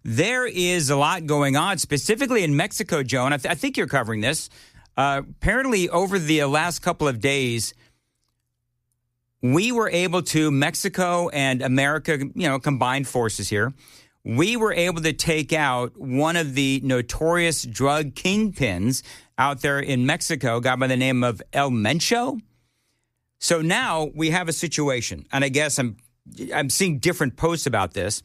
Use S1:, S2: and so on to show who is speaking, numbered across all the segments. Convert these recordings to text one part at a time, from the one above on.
S1: there is a lot going on, specifically in Mexico, Joan. I think you're covering this. Apparently, over the last couple of days, we were able to, Mexico and America, combined forces here, we were able to take out one of the notorious drug kingpins out there in Mexico, a guy by the name of El Mencho. So now we have a situation, and I guess I'm seeing different posts about this,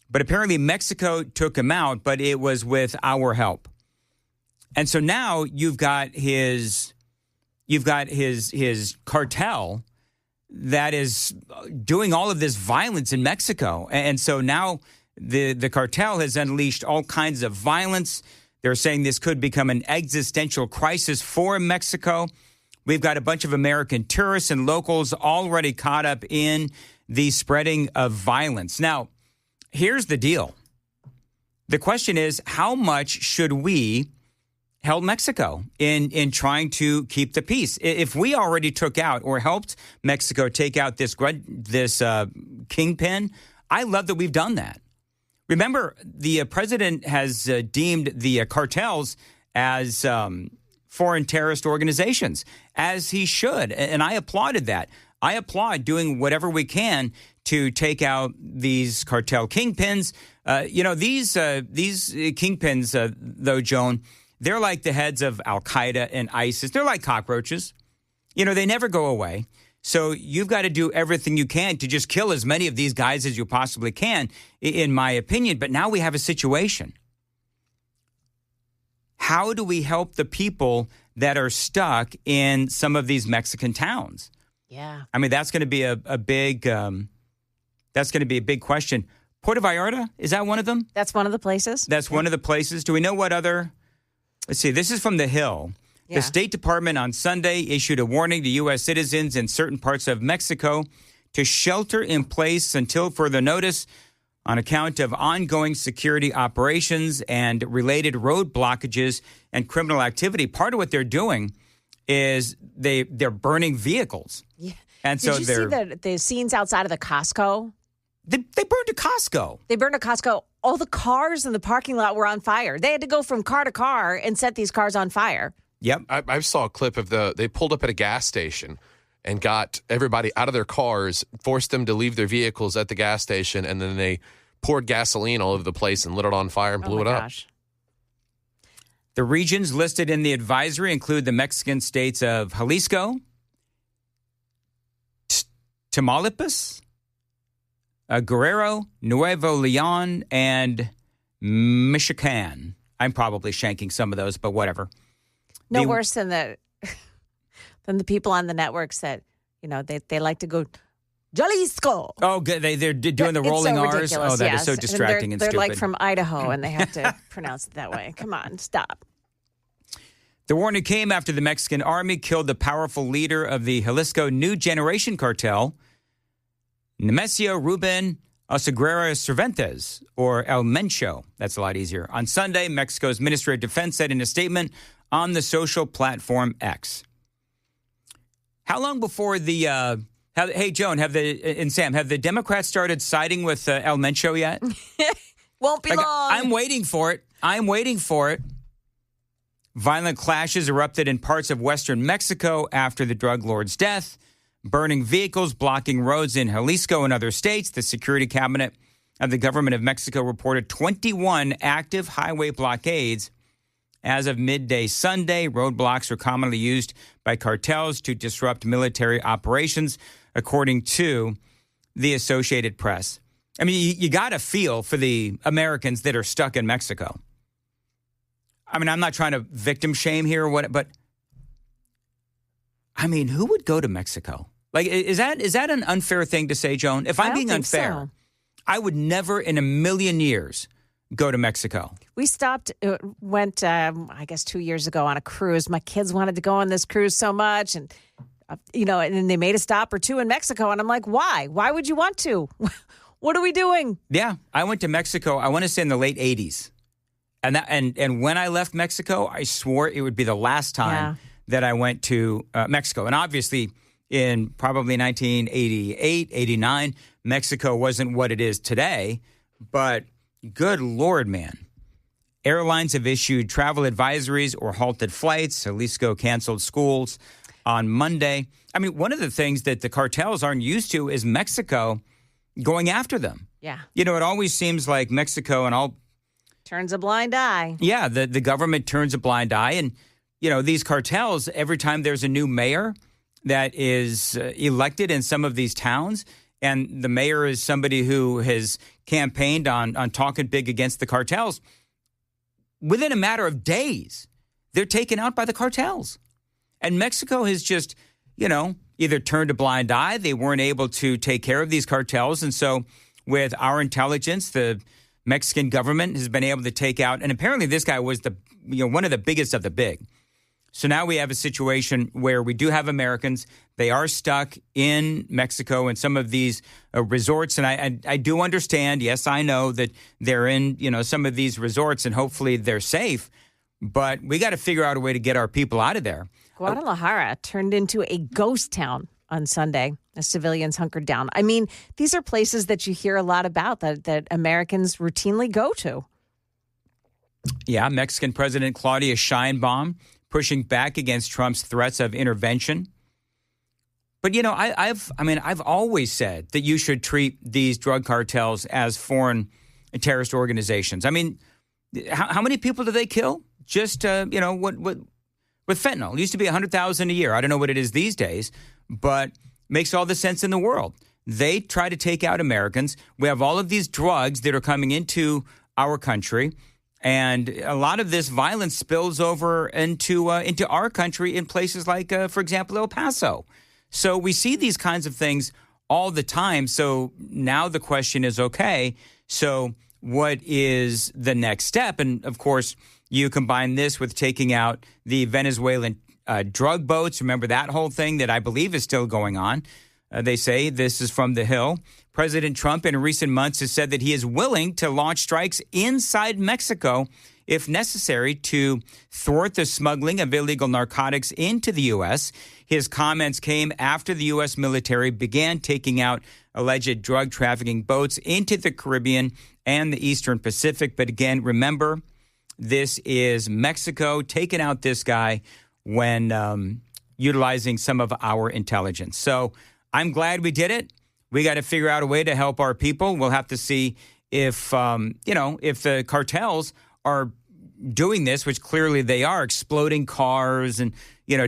S1: but apparently Mexico took him out, but it was with our help. And so now you've got his cartel that is doing all of this violence in Mexico. And so now the cartel has unleashed all kinds of violence. They're saying this could become an existential crisis for Mexico. We've got a bunch of American tourists and locals already caught up in the spreading of violence. Now, here's the deal. The question is, how much should we help Mexico in trying to keep the peace? If we already took out or helped Mexico take out this kingpin, I love that we've done that. Remember, the president has deemed the cartels as foreign terrorist organizations, as he should, and I applauded that. I applaud doing whatever we can to take out these cartel kingpins. These kingpins, though, Joan, they're like the heads of Al-Qaeda and ISIS. They're like cockroaches. They never go away. So you've got to do everything you can to just kill as many of these guys as you possibly can, in my opinion. But now we have a situation. How do we help the people that are stuck in some of these Mexican towns?
S2: Yeah.
S1: I mean, that's going to be a big question. Puerto Vallarta, is that one of them?
S2: That's one of the places.
S1: That's one of the places. Do we know what other? Let's see. This is from The Hill.
S2: Yeah.
S1: The State Department on Sunday issued a warning to U.S. citizens in certain parts of Mexico to shelter in place until further notice on account of ongoing security operations and related road blockages and criminal activity. Part of what they're doing is they're burning vehicles.
S2: Yeah.
S1: And
S2: Did you see the scenes outside of the Costco?
S1: They burned a Costco.
S2: They burned a Costco. All the cars in the parking lot were on fire. They had to go from car to car and set these cars on fire.
S1: Yep.
S3: I saw a clip of they pulled up at a gas station and got everybody out of their cars, forced them to leave their vehicles at the gas station, and then they poured gasoline all over the place and lit it on fire and blew it up.
S2: Gosh.
S1: The regions listed in the advisory include the Mexican states of Jalisco, Tamaulipas, Guerrero, Nuevo Leon, and Michoacan. I'm probably shanking some of those, but whatever.
S2: No worse than the people on the networks that, they like to go, Jalisco.
S1: Oh, good. They're doing the rolling R's. Oh, that is so distracting and
S2: they're
S1: stupid.
S2: like from Idaho, and they have to pronounce it that way. Come on, stop.
S1: The warning came after the Mexican army killed the powerful leader of the Jalisco New Generation cartel, Nemesio Ruben Oseguera Cervantes, or El Mencho. That's a lot easier. On Sunday, Mexico's Ministry of Defense said in a statement on the social platform X. How long before the... hey, Joan, and Sam, have the Democrats started siding with El Mencho yet?
S2: Won't be long.
S1: I'm waiting for it. Violent clashes erupted in parts of western Mexico after the drug lord's death, burning vehicles, blocking roads in Jalisco and other states. The Security Cabinet of the Government of Mexico reported 21 active highway blockades as of midday Sunday. Roadblocks are commonly used by cartels to disrupt military operations, according to the Associated Press. I mean, you got to feel for the Americans that are stuck in Mexico. I mean, I'm not trying to victim shame here, but I mean, who would go to Mexico? Like, is that an unfair thing to say, Joan? If I'm being unfair, I would never in a million years go to Mexico.
S2: We went, I guess 2 years ago on a cruise. My kids wanted to go on this cruise so much, and and they made a stop or two in Mexico, and I'm like, why? Why would you want to? What are we doing?
S1: Yeah, I went to Mexico, I want to say in the late 80s. And when I left Mexico, I swore it would be the last time that I went to Mexico. And obviously, in probably 1988, 89, Mexico wasn't what it is today. But Good Lord, man. Airlines have issued travel advisories or halted flights. Jalisco canceled schools on Monday. I mean, one of the things that the cartels aren't used to is Mexico going after them.
S2: Yeah.
S1: You know, it always seems like Mexico and all...
S2: Turns a blind eye.
S1: Yeah, the government turns a blind eye. And, you know, these cartels, every time there's a new mayor that is elected in some of these towns, and the mayor is somebody who has campaigned on talking big against the cartels, within a matter of days, they're taken out by the cartels. And Mexico has just, you know, either turned a blind eye, they weren't able to take care of these cartels. And so with our intelligence, the Mexican government has been able to take out, and apparently this guy was one of the biggest of the big. So now we have a situation where we do have Americans. They are stuck in Mexico in some of these resorts. And I do understand, yes, I know that they're in, you know, some of these resorts and hopefully they're safe. But we got to figure out a way to get our people out of there.
S2: Guadalajara turned into a ghost town on Sunday as civilians hunkered down. I mean, these are places that you hear a lot about that Americans routinely go to.
S1: Yeah, Mexican President Claudia Sheinbaum pushing back against Trump's threats of intervention. But, you know, I've always said that you should treat these drug cartels as foreign terrorist organizations. I mean, how many people do they kill? Just, with fentanyl. It used to be 100,000 a year. I don't know what it is these days, but makes all the sense in the world. They try to take out Americans. We have all of these drugs that are coming into our country. And a lot of this violence spills over into our country in places like, for example, El Paso. So we see these kinds of things all the time. So now the question is, okay, so what is the next step? And, of course, you combine this with taking out the Venezuelan drug boats. Remember that whole thing that I believe is still going on. They say, this is from The Hill. President Trump in recent months has said that he is willing to launch strikes inside Mexico if necessary to thwart the smuggling of illegal narcotics into the U.S. His comments came after the U.S. military began taking out alleged drug trafficking boats into the Caribbean and the Eastern Pacific. But again, remember, this is Mexico taking out this guy when utilizing some of our intelligence. So I'm glad we did it. We got to figure out a way to help our people. We'll have to see if the cartels are doing this, which clearly they are, exploding cars and,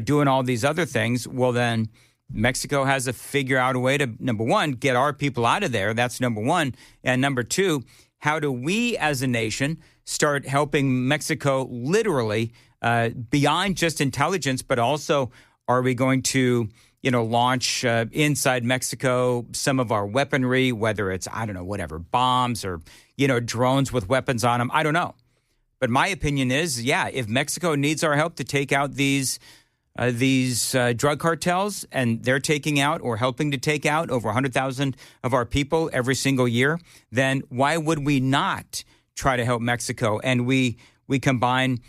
S1: doing all these other things. Well, then Mexico has to figure out a way to, number one, get our people out of there. That's number one. And number two, how do we as a nation start helping Mexico literally beyond just intelligence, but also are we going to launch inside Mexico some of our weaponry, whether it's, bombs or, drones with weapons on them. I don't know. But my opinion is, if Mexico needs our help to take out these drug cartels, and they're taking out or helping to take out over 100,000 of our people every single year, then why would we not try to help Mexico? And we combine,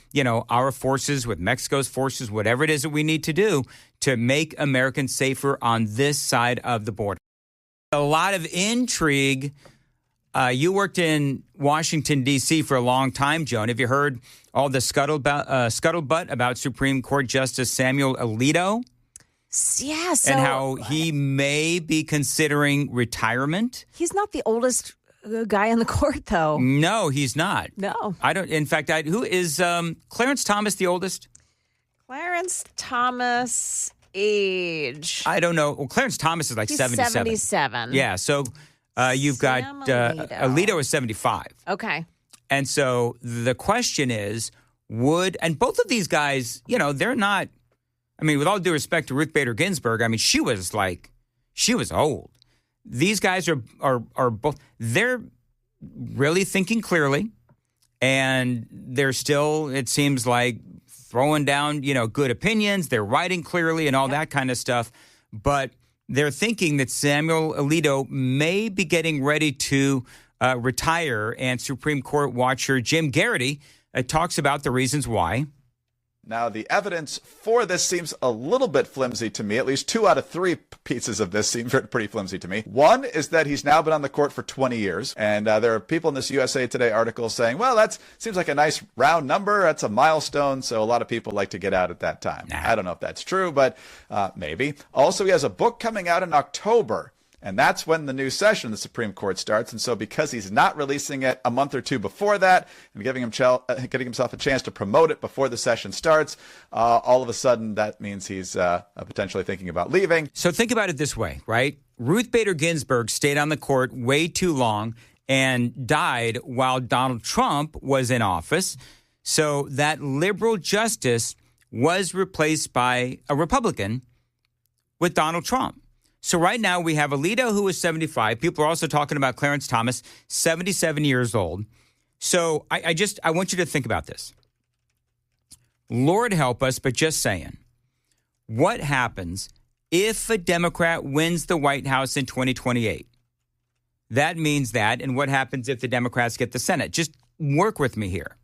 S1: our forces with Mexico's forces, whatever it is that we need to do to make Americans safer on this side of the border. A lot of intrigue. You worked in Washington, D.C. for a long time, Joan. Have you heard all the scuttlebutt about Supreme Court Justice Samuel Alito?
S2: Yeah.
S1: And how he may be considering retirement?
S2: He's not the oldest guy in the court, though.
S1: No, he's not.
S2: No.
S1: I don't. In fact, who is Clarence Thomas the oldest?
S2: Clarence Thomas age.
S1: I don't know. Well, Clarence Thomas is like
S2: He's
S1: 77.
S2: 77.
S1: Yeah. So you've got Alito is 75.
S2: Okay.
S1: And so the question is, and both of these guys, they're not, with all due respect to Ruth Bader Ginsburg, she was old. These guys are both, they're really thinking clearly, and they're still, it seems like, throwing down, good opinions. They're writing clearly and all that kind of stuff. But they're thinking that Samuel Alito may be getting ready to retire, and Supreme Court watcher Jim Garrity talks about the reasons why.
S4: Now, the evidence for this seems a little bit flimsy to me. At least 2 out of 3 pieces of this seem pretty flimsy to me. One is that he's now been on the court for 20 years. And there are people in this USA Today article saying, well, that seems like a nice round number. That's a milestone. So a lot of people like to get out at that time. I don't know if that's true, but maybe. Also, he has a book coming out in October. And that's when the new session of the Supreme Court starts. And so because he's not releasing it a month or 2 before that and giving himself a chance to promote it before the session starts, all of a sudden that means he's potentially thinking about leaving.
S1: So think about it this way, right? Ruth Bader Ginsburg stayed on the court way too long and died while Donald Trump was in office. So that liberal justice was replaced by a Republican with Donald Trump. So right now we have Alito, who is 75. People are also talking about Clarence Thomas, 77 years old. So I want you to think about this. Lord help us, but just saying, what happens if a Democrat wins the White House in 2028? That means that, and what happens if the Democrats get the Senate? Just work with me here.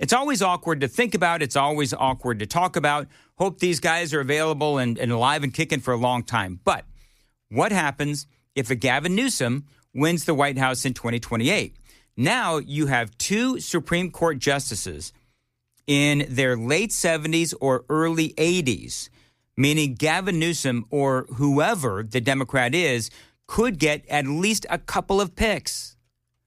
S1: It's always awkward to think about. It's always awkward to talk about. Hope these guys are available and alive and kicking for a long time. But what happens if a Gavin Newsom wins the White House in 2028? Now you have 2 Supreme Court justices in their late 70s or early 80s, meaning Gavin Newsom or whoever the Democrat is could get at least a couple of picks,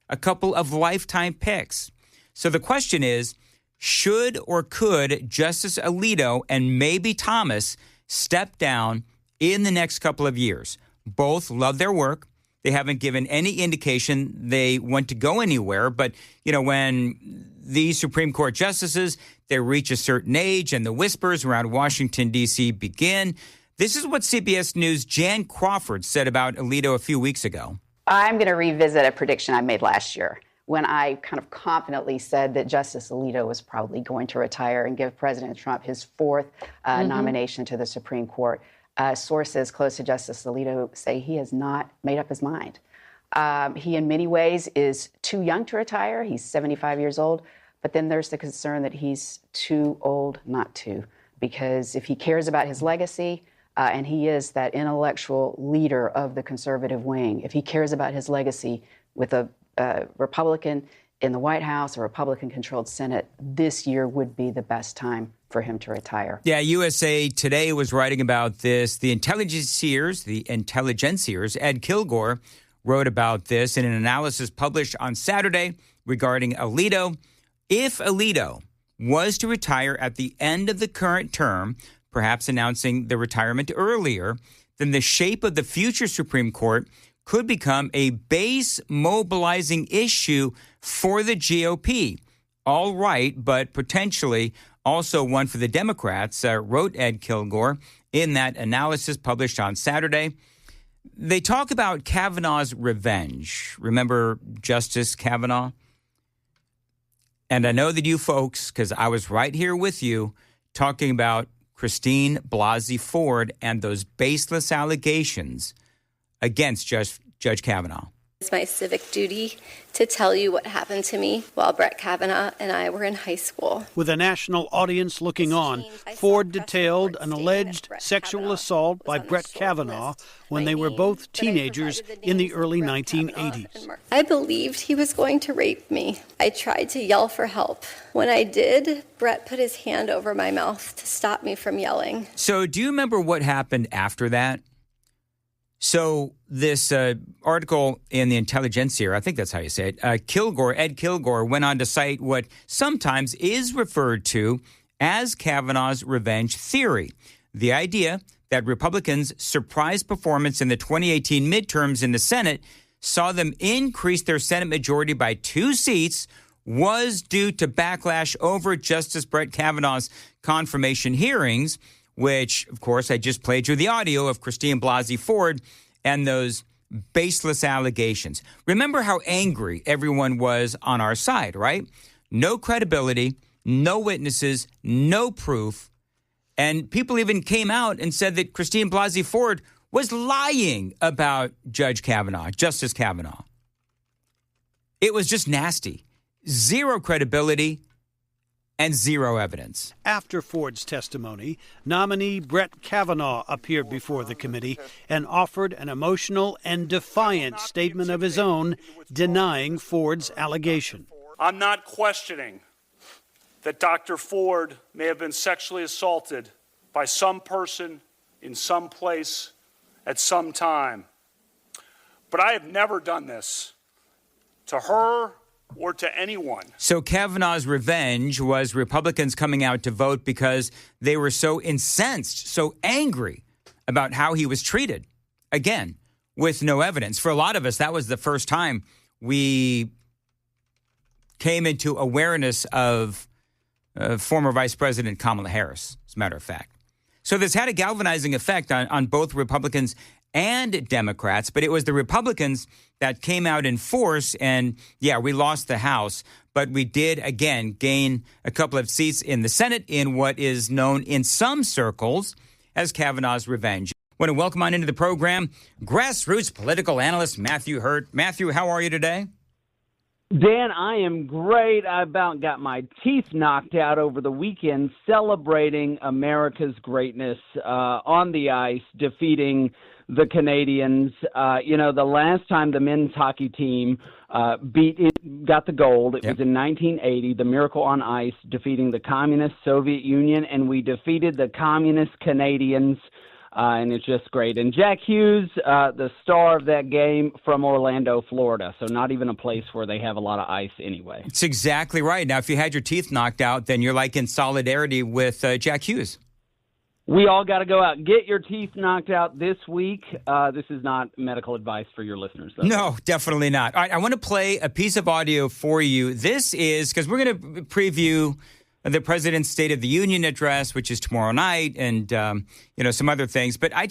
S1: a couple of lifetime picks. So the question is, should or could Justice Alito and maybe Thomas step down in the next couple of years? Both love their work. They haven't given any indication they want to go anywhere. But, when these Supreme Court justices, they reach a certain age and the whispers around Washington, D.C. begin. This is what CBS News' Jan Crawford said about Alito a few weeks ago.
S5: I'm going to revisit a prediction I made last year, when I kind of confidently said that Justice Alito was probably going to retire and give President Trump his 4th nomination to the Supreme Court. Sources close to Justice Alito say he has not made up his mind. He, in many ways, is too young to retire. He's 75 years old. But then there's the concern that he's too old not to, because if he cares about his legacy, and he is that intellectual leader of the conservative wing, if he cares about his legacy with a Republican in the White House, a Republican-controlled Senate, this year would be the best time for him to retire. Yeah,
S1: USA Today was writing about this. The intelligenceers, Ed Kilgore, wrote about this in an analysis published on Saturday regarding Alito. If Alito was to retire at the end of the current term, perhaps announcing the retirement earlier, then the shape of the future Supreme Court could become a base mobilizing issue for the GOP. All right, but potentially also one for the Democrats, wrote Ed Kilgore in that analysis published on Saturday. They talk about Kavanaugh's revenge. Remember Justice Kavanaugh? And I know that you folks, because I was right here with you, talking about Christine Blasey Ford and those baseless allegations against Judge Kavanaugh.
S6: It's my civic duty to tell you what happened to me while Brett Kavanaugh and I were in high school.
S7: With a national audience looking on, Ford detailed an alleged sexual assault by Brett Kavanaugh when they were both teenagers in the early 1980s.
S6: I believed he was going to rape me. I tried to yell for help. When I did, Brett put his hand over my mouth to stop me from yelling.
S1: So do you remember what happened after that? So this article in the Intelligencer, I think that's how you say it, Ed Kilgore, went on to cite what sometimes is referred to as Kavanaugh's revenge theory. The idea that Republicans' surprise performance in the 2018 midterms in the Senate saw them increase their Senate majority by 2 seats was due to backlash over Justice Brett Kavanaugh's confirmation hearings, which, of course, I just played you the audio of Christine Blasey Ford and those baseless allegations. Remember how angry everyone was on our side, right? No credibility, no witnesses, no proof. And people even came out and said that Christine Blasey Ford was lying about Judge Kavanaugh, Justice Kavanaugh. It was just nasty. Zero credibility, and zero evidence.
S7: After Ford's testimony, nominee Brett Kavanaugh appeared before the committee and offered an emotional and defiant statement of his own, denying Ford's allegation.
S8: I'm not questioning that Dr. Ford may have been sexually assaulted by some person in some place at some time. But I have never done this to her or to anyone.
S1: So Kavanaugh's revenge was Republicans coming out to vote because they were so incensed, so angry about how he was treated. Again, with no evidence. For a lot of us, that was the first time we came into awareness of former Vice President Kamala Harris, as a matter of fact. So this had a galvanizing effect on both Republicans and Democrats, but it was the Republicans that came out in force, and yeah, we lost the House, but we did, again, gain a couple of seats in the Senate in what is known in some circles as Kavanaugh's revenge. I want to welcome on into the program grassroots political analyst Matthew Hurtt. Matthew, how are you today?
S9: Dan, I am great. I about got my teeth knocked out over the weekend celebrating America's greatness on the ice, defeating the Canadians. The last time the men's hockey team got the gold, it was in 1980, the Miracle on Ice, defeating the Communist Soviet Union, and we defeated the Communist Canadians. And it's just great. And Jack Hughes, the star of that game, from Orlando, Florida. So not even a place where they have a lot of ice anyway.
S1: It's exactly right. Now, if you had your teeth knocked out, then you're like in solidarity with Jack Hughes.
S9: We all got to go out and get your teeth knocked out this week. This is not medical advice for your listeners, though.
S1: No, definitely not. All right, I want to play a piece of audio for you. This is because we're going to preview the President's State of the Union address, which is tomorrow night, and some other things. But I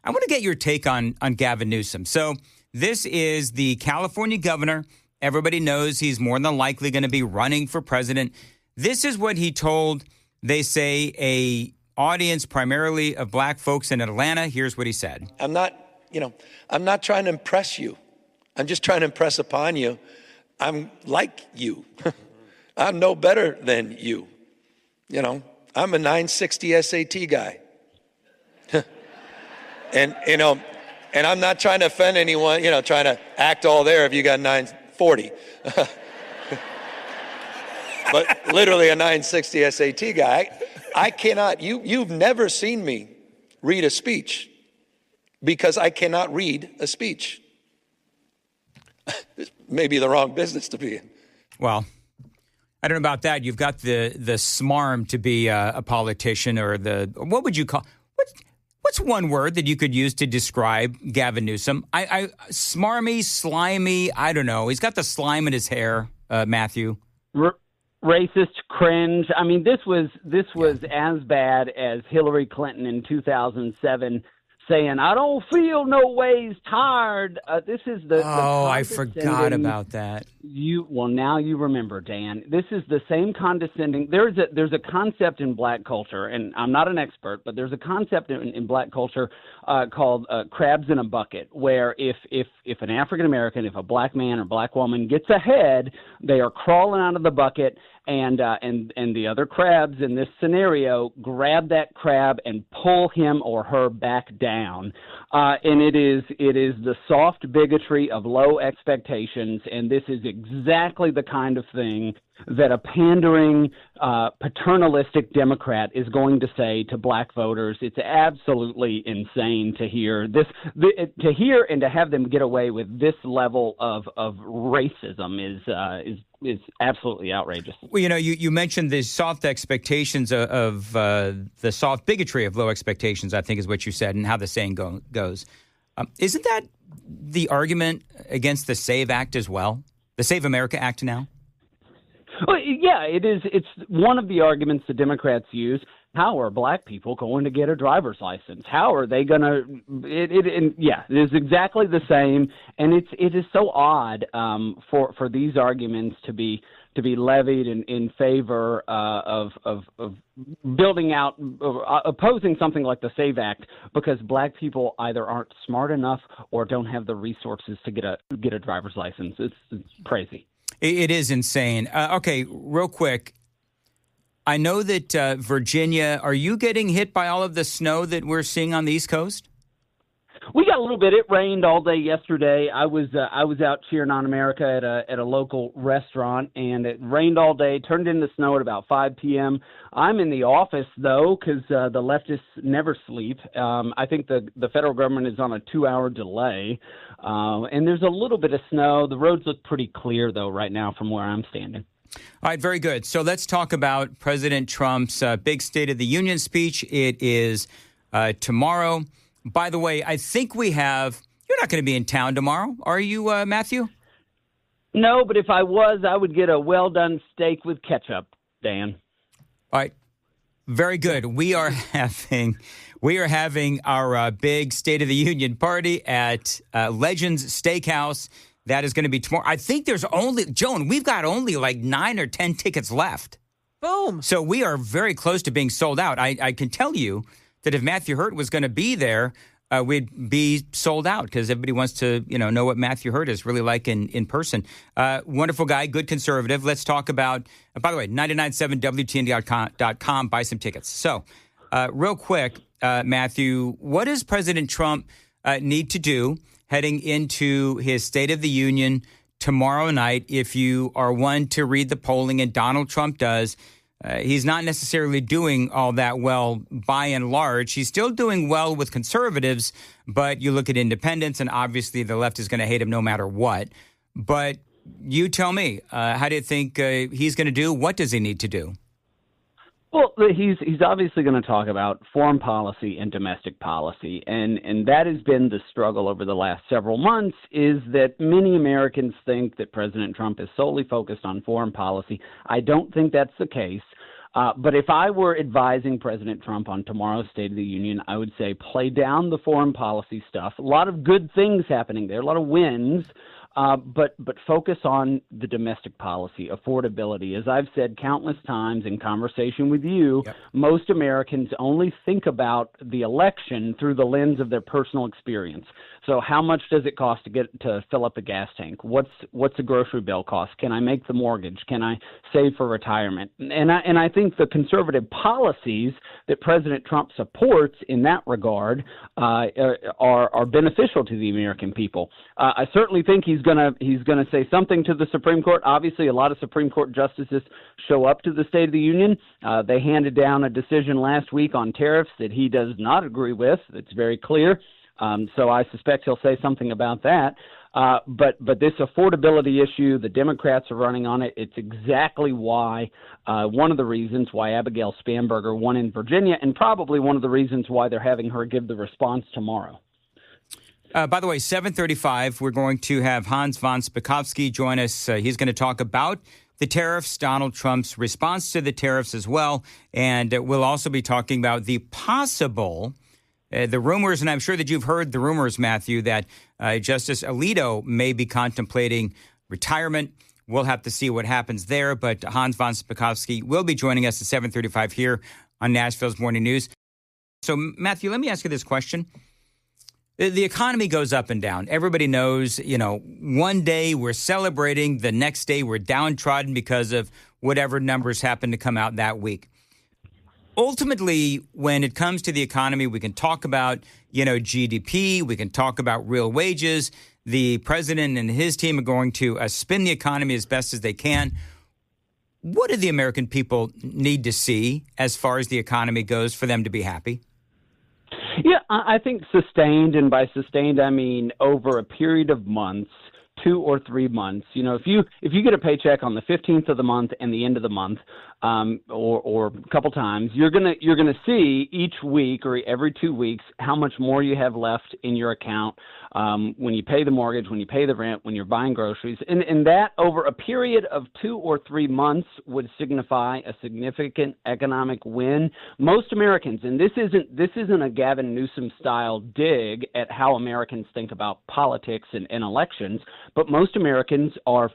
S1: want to get your take on Gavin Newsom. So this is the California governor. Everybody knows he's more than likely going to be running for president. This is what he told, they say, a audience primarily of black folks in Atlanta. Here's what he said.
S10: I'm not trying to impress you. I'm just trying to impress upon you. I'm like you. I'm no better than you. I'm a 960 SAT guy. and I'm not trying to offend anyone, trying to act all there if you got 940. But literally a 960 SAT guy. I cannot, you've never seen me read a speech because I cannot read a speech. This may be the wrong business to be in.
S1: Well, I don't know about that. You've got the smarm to be a politician, or what would you call, what's one word that you could use to describe Gavin Newsom? Smarmy, slimy, I don't know. He's got the slime in his hair, Matthew.
S9: Racist, cringe. I mean, this was as bad as Hillary Clinton in 2007 saying, "I don't feel no ways tired." This is the
S1: I forgot about that.
S9: Now you remember, Dan. This is the same condescending. There's a concept in black culture, and I'm not an expert, but there's a concept in black culture called crabs in a bucket, where if an African American, if a black man or black woman gets ahead, they are crawling out of the bucket. And the other crabs in this scenario grab that crab and pull him or her back down. And it is the soft bigotry of low expectations, and this is exactly the kind of thing that a pandering, paternalistic Democrat is going to say to black voters. It's absolutely insane to hear this, to hear and to have them get away with this level of racism is absolutely outrageous.
S1: Well, you mentioned the soft expectations of the soft bigotry of low expectations, I think is what you said, and how the saying goes. Isn't that the argument against the SAVE Act as well? The Save America Act now?
S9: Well, yeah, it is. It's one of the arguments the Democrats use. How are black people going to get a driver's license? How are they going to? It is exactly the same, and it is so odd for these arguments to be levied in favor of building out, opposing something like the SAVE Act, because black people either aren't smart enough or don't have the resources to get a driver's license. It's crazy.
S1: It is insane. Okay, real quick. I know that Virginia, are you getting hit by all of the snow that we're seeing on the East Coast?
S9: We got a little bit. It rained all day yesterday. I was out cheering on America at a local restaurant, and it rained all day. Turned into snow at about 5 p.m. I'm in the office though, because the leftists never sleep. I think the federal government is on a 2-hour delay, and there's a little bit of snow. The roads look pretty clear though right now from where I'm standing.
S1: All right, very good. So let's talk about President Trump's big State of the Union speech. It is tomorrow. By the way, I think you're not going to be in town tomorrow, are you, Matthew?
S9: No, but if I was, I would get a well-done steak with ketchup, Dan.
S1: All right, very good. We are having our big State of the Union party at Legends Steakhouse. That is going to be tomorrow. I think we've got only like 9 or 10 tickets left.
S2: Boom.
S1: So we are very close to being sold out. I can tell you that if Matthew Hurtt was going to be there, we'd be sold out because everybody wants to, know what Matthew Hurtt is really like in person. Wonderful guy, good conservative. Let's talk about, by the way, 997WTN.com, buy some tickets. So real quick, Matthew, what does President Trump need to do heading into his State of the Union tomorrow night if you are one to read the polling, and Donald Trump does? He's not necessarily doing all that well by and large. He's still doing well with conservatives, but you look at independents, and obviously the left is going to hate him no matter what. But you tell me, how do you think he's going to do? What does he need to do?
S9: Well, he's obviously going to talk about foreign policy and domestic policy, and that has been the struggle over the last several months, is that many Americans think that President Trump is solely focused on foreign policy. I don't think that's the case. But if I were advising President Trump on tomorrow's State of the Union, I would say play down the foreign policy stuff. A lot of good things happening there, a lot of wins, but focus on the domestic policy, affordability. As I've said countless times in conversation with you, most Americans only think about the election through the lens of their personal experience. So how much does it cost to fill up a gas tank? What's a grocery bill cost? Can I make the mortgage? Can I save for retirement? And I think the conservative policies that President Trump supports in that regard are beneficial to the American people. I certainly think he's gonna say something to the Supreme Court. Obviously, a lot of Supreme Court justices show up to the State of the Union. They handed down a decision last week on tariffs that he does not agree with. It's very clear. So I suspect he'll say something about that. But this affordability issue, the Democrats are running on it. It's exactly why, one of the reasons why Abigail Spanberger won in Virginia, and probably one of the reasons why they're having her give the response tomorrow.
S1: By the way, 7:35, we're going to have Hans von Spakovsky join us. He's going to talk about the tariffs, Donald Trump's response to the tariffs as well. And we'll also be talking about the possible the rumors, and I'm sure that you've heard the rumors, Matthew, that Justice Alito may be contemplating retirement. We'll have to see what happens there. But Hans von Spakovsky will be joining us at 7:35 here on Nashville's Morning News. So, Matthew, let me ask you this question. The economy goes up and down. Everybody knows, one day we're celebrating, the next day we're downtrodden because of whatever numbers happen to come out that week. Ultimately, when it comes to the economy, we can talk about, GDP. We can talk about real wages. The president and his team are going to spin the economy as best as they can. What do the American people need to see as far as the economy goes for them to be happy?
S9: Yeah, I think sustained, and by sustained, I mean over a period of months, 2 or 3 months. If you get a paycheck on the 15th of the month and the end of the month, or a couple times, you're gonna see each week or every 2 weeks how much more you have left in your account when you pay the mortgage, when you pay the rent, when you're buying groceries, and that over a period of 2 or 3 months would signify a significant economic win. Most Americans, and this isn't a Gavin Newsom style dig at how Americans think about politics and elections. but most Americans are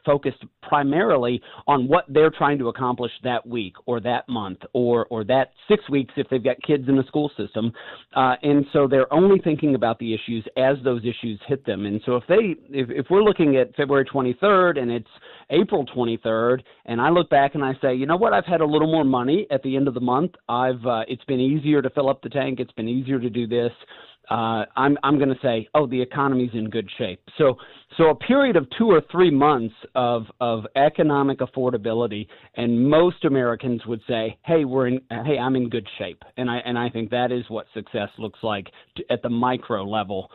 S9: focused primarily on what they're trying to accomplish that week or that month or that 6 weeks if they've got kids in the school system. And so they're only thinking about the issues as those issues hit them. And so if we're looking at February 23rd and it's April 23rd, and I look back and I say, you know what, I've had a little more money at the end of the month. It's been easier to fill up the tank. It's been easier to do this. I'm going to say, oh, the economy's in good shape. So a period of 2 or 3 months of economic affordability, and most Americans would say, hey, I'm in good shape. And I think that is what success looks like at the micro level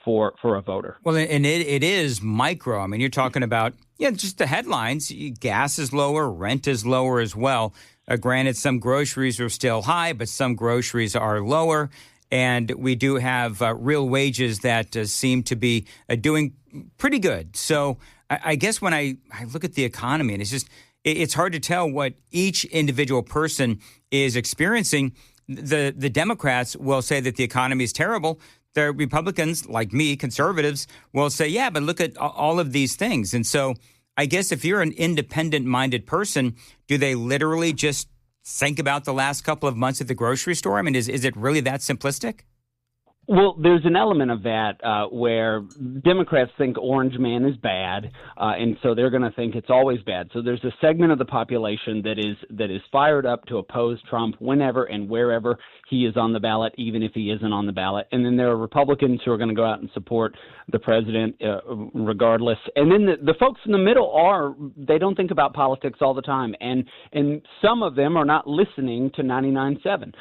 S9: for a voter.
S1: Well, and it is micro. I mean, you're talking about just the headlines. Gas is lower, rent is lower as well. Granted, some groceries are still high, but some groceries are lower. And we do have real wages that seem to be doing pretty good. So I guess when I look at the economy, and it's hard to tell what each individual person is experiencing. The Democrats will say that the economy is terrible. The Republicans, like me, conservatives, will say, yeah, but look at all of these things. And so I guess if you're an independent-minded person, do they literally just think about the last couple of months at the grocery store? I mean, is it really that simplistic?
S9: Well, there's an element of that where Democrats think Orange Man is bad, and so they're going to think it's always bad. So there's a segment of the population that is fired up to oppose Trump whenever and wherever he is on the ballot, even if he isn't on the ballot. And then there are Republicans who are going to go out and support the president regardless. And then the folks in the middle they don't think about politics all the time, and some of them are not listening to 99.7,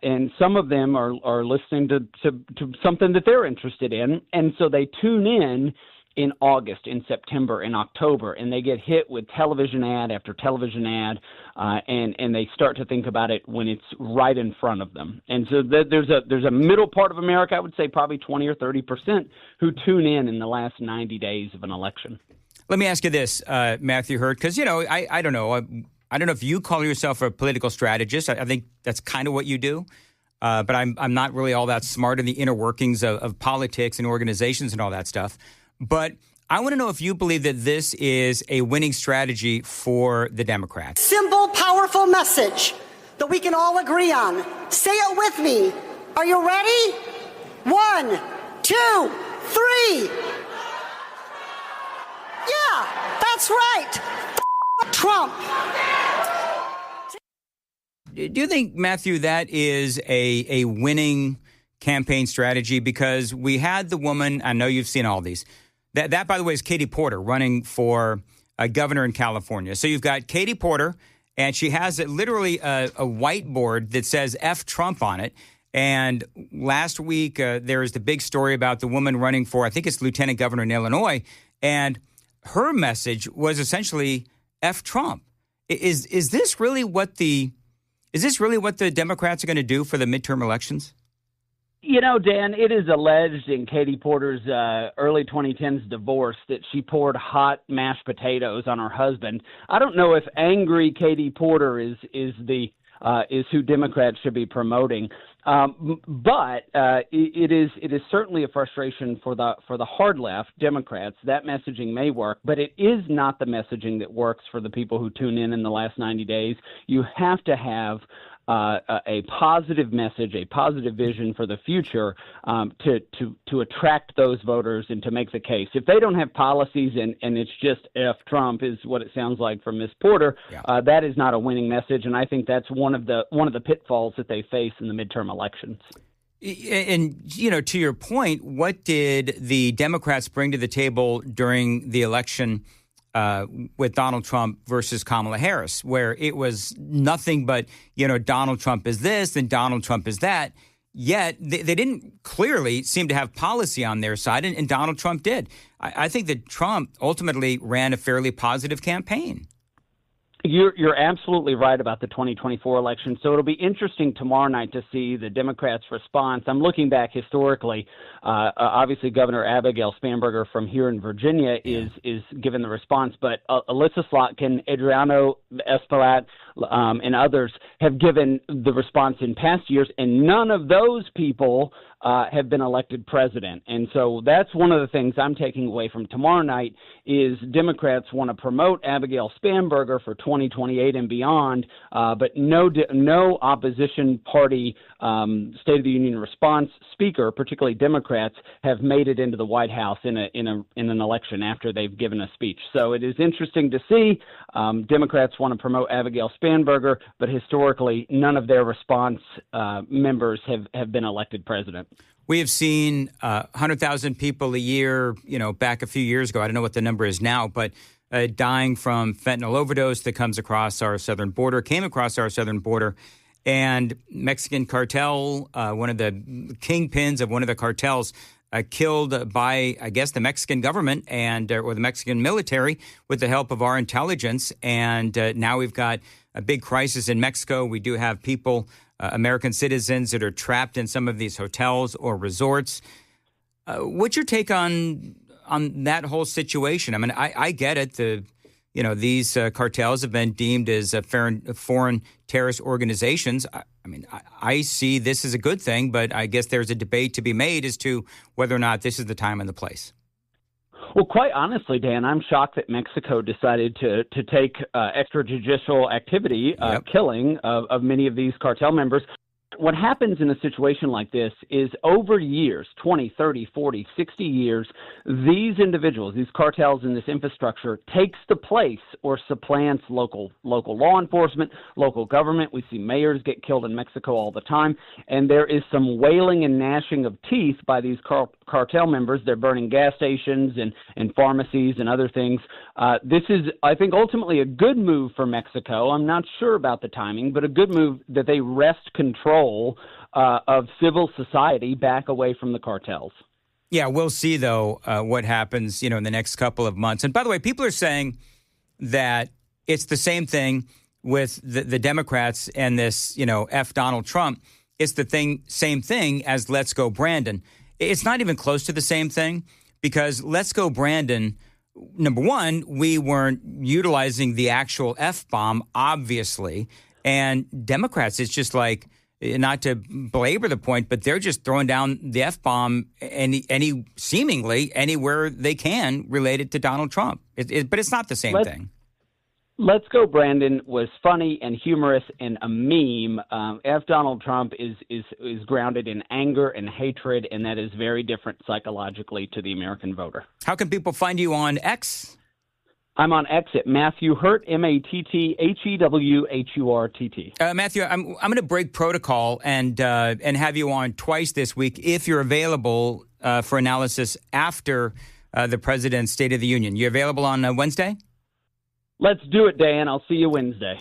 S9: and some of them are listening to something that they're interested in, and so they tune in August, in September, in October, and they get hit with television ad after television ad, and they start to think about it when it's right in front of them. And so there's a middle part of America, I would say probably 20 or 30%, who tune in the last 90 days of an election.
S1: Let me ask you this, Matthew Hurtt, because, I don't know. I don't know if you call yourself a political strategist. I think that's kind of what you do. But I'm not really all that smart in the inner workings of politics and organizations and all that stuff. But I want to know if you believe that this is a winning strategy for the Democrats.
S11: Simple, powerful message that we can all agree on. Say it with me. Are you ready? 1, 2, 3. Yeah, that's right. Trump.
S1: Do you think, Matthew, that is a winning campaign strategy? Because we had the woman, I know you've seen all these. That, by the way, is Katie Porter running for governor in California. So you've got Katie Porter, and she has literally a whiteboard that says F Trump on it. And last week, there was the big story about the woman running for, I think it's lieutenant governor in Illinois. And her message was essentially F Trump. Is this really what the Democrats are going to do for the midterm elections?
S9: Dan, it is alleged in Katie Porter's early 2010s divorce that she poured hot mashed potatoes on her husband. I don't know if angry Katie Porter is who Democrats should be promoting, but it is certainly a frustration for the hard left Democrats. That messaging may work, but it is not the messaging that works for the people who tune in the last 90 days. You have to have a positive message, a positive vision for the future to attract those voters and to make the case. If they don't have policies and it's just F Trump is what it sounds like from Ms. Porter, that is not a winning message, and I think that's one of the pitfalls that they face in the midterm elections.
S1: And, to your point, what did the Democrats bring to the table during the election with Donald Trump versus Kamala Harris, where it was nothing but, Donald Trump is this and Donald Trump is that. Yet they didn't clearly seem to have policy on their side, and Donald Trump did. I think that Trump ultimately ran a fairly positive campaign.
S9: You're absolutely right about the 2024 election. So it'll be interesting tomorrow night to see the Democrats' response. I'm looking back historically. Obviously, Governor Abigail Spanberger from here in Virginia is given the response, but Alyssa Slotkin, Adriano Espaillat, and others have given the response in past years, and none of those people have been elected president. And so that's one of the things I'm taking away from tomorrow night is Democrats want to promote Abigail Spanberger for 2028 and beyond, but no opposition party State of the Union response speaker, particularly Democrats, have made it into the White House in an election after they've given a speech. So it is interesting to see Democrats want to promote Abigail Spanberger, but historically none of their response members have been elected president.
S1: We have seen 100,000 people a year, back a few years ago. I don't know what the number is now, but dying from fentanyl overdose that came across our southern border. And Mexican cartel, one of the kingpins of one of the cartels, killed by, I guess, the Mexican government or the Mexican military with the help of our intelligence. And now we've got a big crisis in Mexico. We do have people, American citizens, that are trapped in some of these hotels or resorts. What's your take on that whole situation? I mean, I get it. These cartels have been deemed as foreign terrorist organizations. I see this as a good thing, but I guess there's a debate to be made as to whether or not this is the time and the place.
S9: Well, quite honestly, Dan, I'm shocked that Mexico decided to take extrajudicial activity, killing of many of these cartel members. What happens in a situation like this is over years, 20, 30, 40, 60 years, these individuals, these cartels and this infrastructure takes the place or supplants local law enforcement, local government. We see mayors get killed in Mexico all the time. And there is some wailing and gnashing of teeth by these cartel members. They're burning gas stations and pharmacies and other things. This is, I think, ultimately a good move for Mexico. I'm not sure about the timing, but a good move that they wrest control of civil society back away from the cartels.
S1: Yeah, we'll see, though, what happens, in the next couple of months. And by the way, people are saying that it's the same thing with the Democrats and this, F Donald Trump. It's the same thing as Let's Go Brandon. It's not even close to the same thing because Let's Go Brandon, number one, we weren't utilizing the actual F-bomb, obviously. And Democrats, it's just like, not to belabor the point, but they're just throwing down the F-bomb seemingly anywhere they can related to Donald Trump. But it's not the same thing.
S9: Let's Go Brandon was funny and humorous and a meme. F Donald Trump is grounded in anger and hatred, and that is very different psychologically to the American voter.
S1: How can people find you on X?
S9: I'm on X at Matthew Hurtt, MattheHurtt.
S1: Matthew, I'm going to break protocol and have you on twice this week if you're available for analysis after the President's State of the Union. You available on Wednesday?
S9: Let's do it, Dan. I'll see you Wednesday.